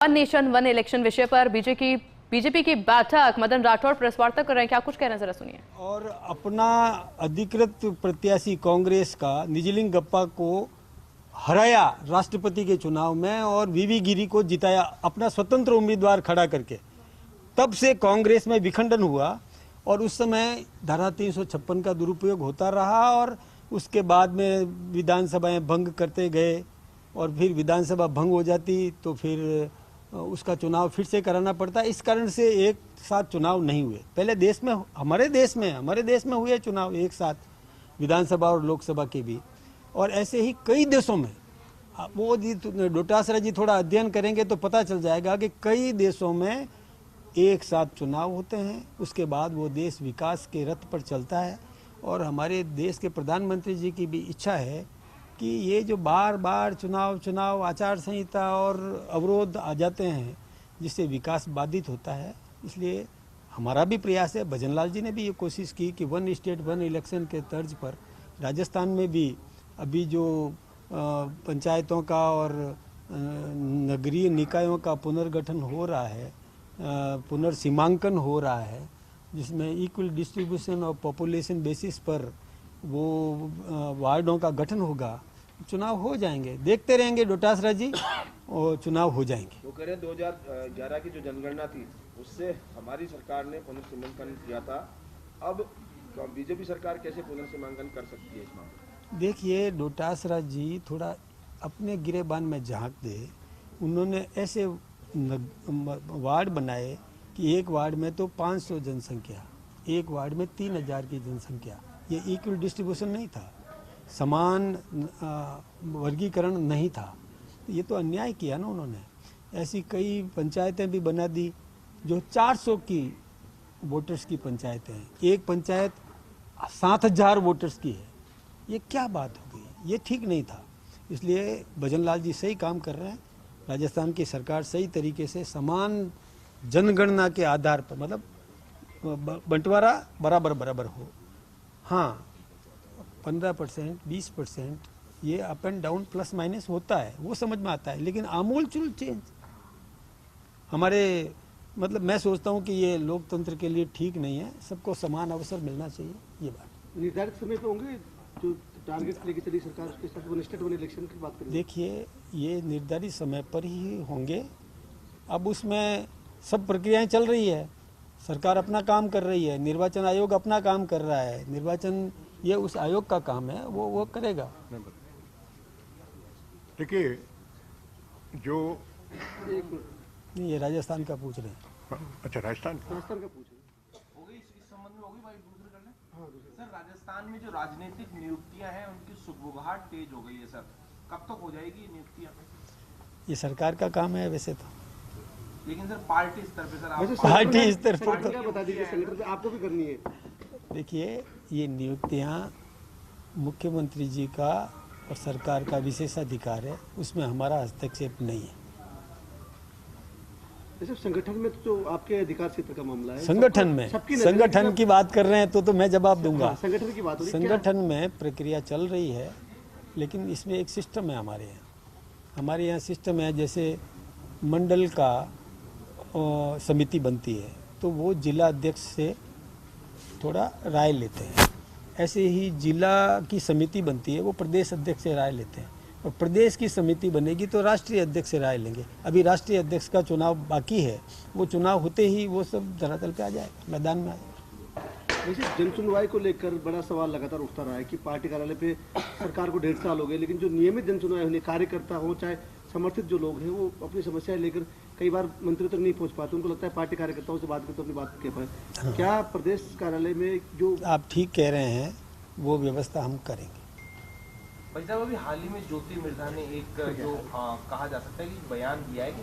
One nation one election विषय पर BJP की बैठक, मदन राठौड़ प्रेस वार्ता कर रहे हैं, क्या कुछ कह रहे हैं जरा सुनिए। और अपना अधिकृत प्रत्याशी कांग्रेस का निजलिंगप्पा को हराया राष्ट्रपति के चुनाव में और वीवी गिरी को जिताया अपना स्वतंत्र उम्मीदवार खड़ा करके। तब से कांग्रेस में विखंडन हुआ और उस समय धारा 356 का दुरुपयोग होता रहा और उसके बाद में विधानसभाएं भंग करते गए और फिर विधानसभा भंग हो जाती तो फिर उसका चुनाव फिर से कराना पड़ता। इस कारण से एक साथ चुनाव नहीं हुए। पहले देश में हमारे देश में हुए चुनाव एक साथ, विधानसभा और लोकसभा के भी, और ऐसे ही कई देशों में। वो जी डोटासरा जी थोड़ा अध्ययन करेंगे तो पता चल जाएगा कि कई देशों में एक साथ चुनाव होते हैं, उसके बाद वो देश विकास के रथ पर चलता है। और हमारे देश के प्रधानमंत्री जी की भी इच्छा है कि ये जो बार बार चुनाव आचार संहिता और अवरोध आ जाते हैं जिससे विकास बाधित होता है, इसलिए हमारा भी प्रयास है। भजनलाल जी ने भी ये कोशिश की कि वन स्टेट वन इलेक्शन के तर्ज पर राजस्थान में भी अभी जो पंचायतों का और नगरीय निकायों का पुनर्गठन हो रहा है, पुनर्सीमांकन हो रहा है, जिसमें इक्वल डिस्ट्रीब्यूशन और पॉपुलेशन बेसिस पर वो वार्डों का गठन होगा, चुनाव हो जाएंगे। देखते रहेंगे डोटासरा जी, और चुनाव हो जाएंगे। वो कह रहे हैं 2011 की जो जनगणना थी उससे हमारी सरकार ने पुनर्सीमांकन किया था, अब बीजेपी सरकार कैसे पुनर्सीमांकन कर सकती है इस मामले? देखिए, डोटासरा जी थोड़ा अपने गिरेबान में झांक दे। उन्होंने ऐसे वार्ड बनाए कि एक वार्ड में तो 500 जनसंख्या, एक वार्ड में 3000 की जनसंख्या। ये इक्वल डिस्ट्रीब्यूशन नहीं था, समान वर्गीकरण नहीं था। ये तो अन्याय किया ना उन्होंने। ऐसी कई पंचायतें भी बना दी जो 400 की वोटर्स की पंचायतें हैं, एक पंचायत 7000 वोटर्स की है। ये क्या बात हो गई? ये ठीक नहीं था। इसलिए भजनलाल जी सही काम कर रहे हैं। राजस्थान की सरकार सही तरीके से समान जनगणना के आधार पर, मतलब बंटवारा बराबर हो। हाँ, 15%, 20% ये up and down plus minus होता है, वो समझ में आता है, लेकिन आमूलचूल चेंज हमारे, मतलब मैं सोचता हूँ कि ये लोकतंत्र के लिए ठीक नहीं है। सबको समान अवसर मिलना चाहिए। ये बात निर्धारित समय पे होंगे जो टारगेट लेके चली सरकार, उसके साथ वन स्टेट वन इलेक्शन की बात करें। देखिए, ये निर्धारित समय पर ही होंगे। अब उसमें सब प्रक्रियाएं चल रही है, सरकार अपना काम कर रही है, निर्वाचन आयोग अपना काम कर रहा है। निर्वाचन ये उस आयोग का काम है, वो करेगा। देखिए, जो नहीं, ये राजस्थान का पूछ रहे हैं। अच्छा, राजस्थान का पूछ रहे होगी, इस संबंध में होगी भाई दूसरे कर लें। सर, राजस्थान में जो राजनीतिक नियुक्तियां हैं उनकी सुगबुगाहट तेज हो गई है सर, कब तक हो जाएगी ये नियुक्तियां? ये सरकार का काम है वैसे तो, लेकिन सर पार्टी स्तर पे सर, पार्टी स्तर पर क्या बता दीजिए, संगठन पे आपको भी करनी है। देखिए, ये नियुक्तियां मुख्यमंत्री जी का और सरकार का विशेषाधिकार है, उसमें हमारा हस्तक्षेप नहीं है। जैसे संगठन में तो जो आपके अधिकार क्षेत्र का मामला है, संगठन की बात कर रहे हैं तो मैं जवाब दूंगा। संगठन की बात हो रही है, संगठन में प्रक्रिया चल रही है, लेकिन इसमें एक सिस्टम है हमारे यहाँ सिस्टम है। जैसे मंडल का समिति बनती है तो वो जिला अध्यक्ष से थोड़ा राय लेते हैं। ऐसे ही जिला की समिति बनती है, वो प्रदेश अध्यक्ष से राय लेते हैं, और प्रदेश की समिति बनेगी तो राष्ट्रीय अध्यक्ष से राय लेंगे। अभी राष्ट्रीय अध्यक्ष का चुनाव बाकी है, वो चुनाव होते ही वो सब धरातल पे आ जाएगा, मैदान में आ जाएगा। वैसे जन सुनवाई को लेकर बड़ा सवाल लगातार उठता रहा है कि पार्टी कार्यालय पे सरकार को 1.5 साल हो गए, लेकिन जो नियमित जन सुनवाई होने, कार्यकर्ता हो चाहे समर्थित जो लोग हैं, वो अपनी समस्याएं लेकर कई बार मंत्रियों तक नहीं पहुंच पाते। उनको लगता है पार्टी कार्यकर्ताओं से बात करते अपनी बात कह पाए। क्या प्रदेश कार्यालय में जो आप ठीक कह रहे हैं, वो व्यवस्था हम करेंगे। भाई साहब, अभी हाल ही में ज्योति मिर्धा ने एक जो कहा जा सकता है कि बयान दिया है कि